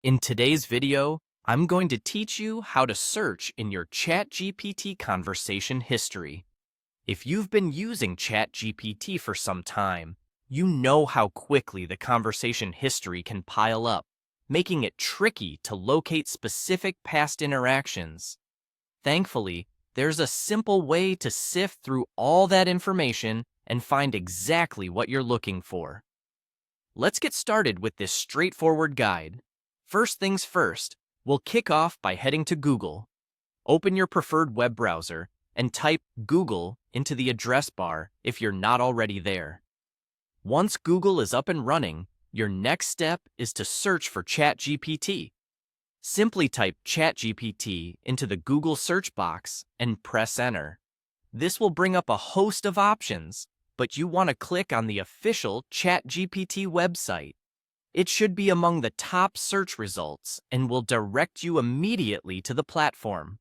In today's video, I'm going to teach you how to search in your ChatGPT conversation history. If you've been using ChatGPT for some time, you know how quickly the conversation history can pile up, making it tricky to locate specific past interactions. Thankfully, there's a simple way to sift through all that information and find exactly what you're looking for. Let's get started with this straightforward guide. First things first, we'll kick off by heading to Google. Open your preferred web browser and type Google into the address bar if you're not already there. Once Google is up and running, your next step is to search for ChatGPT. Simply type ChatGPT into the Google search box and press enter. This will bring up a host of options, but you want to click on the official ChatGPT website. It should be among the top search results and will direct you immediately to the platform.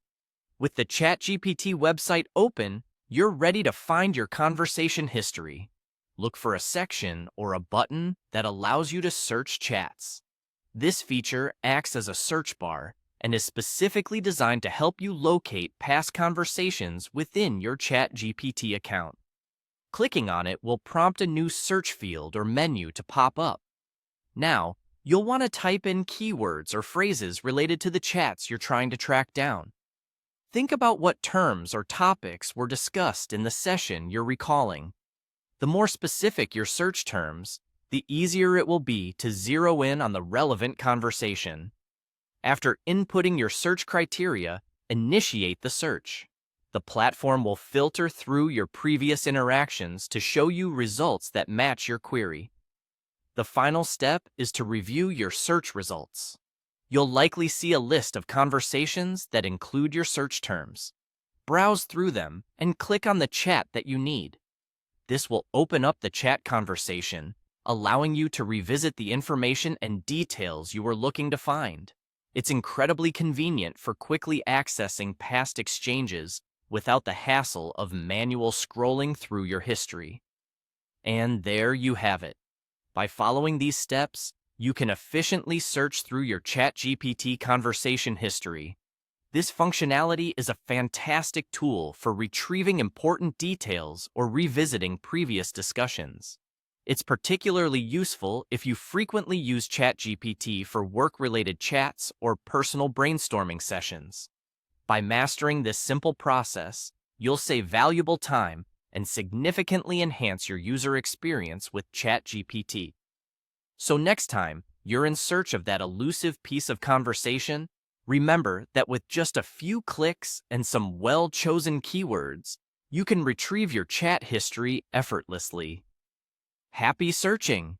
With the ChatGPT website open, you're ready to find your conversation history. Look for a section or a button that allows you to search chats. This feature acts as a search bar and is specifically designed to help you locate past conversations within your ChatGPT account. Clicking on it will prompt a new search field or menu to pop up. Now, you'll want to type in keywords or phrases related to the chats you're trying to track down. Think about what terms or topics were discussed in the session you're recalling. The more specific your search terms, the easier it will be to zero in on the relevant conversation. After inputting your search criteria, initiate the search. The platform will filter through your previous interactions to show you results that match your query. The final step is to review your search results. You'll likely see a list of conversations that include your search terms. Browse through them and click on the chat that you need. This will open up the chat conversation, allowing you to revisit the information and details you were looking to find. It's incredibly convenient for quickly accessing past exchanges without the hassle of manual scrolling through your history. And there you have it. By following these steps, you can efficiently search through your ChatGPT conversation history. This functionality is a fantastic tool for retrieving important details or revisiting previous discussions. It's particularly useful if you frequently use ChatGPT for work-related chats or personal brainstorming sessions. By mastering this simple process, you'll save valuable time and significantly enhance your user experience with ChatGPT. So next time you're in search of that elusive piece of conversation, remember that with just a few clicks and some well-chosen keywords, you can retrieve your chat history effortlessly. Happy searching!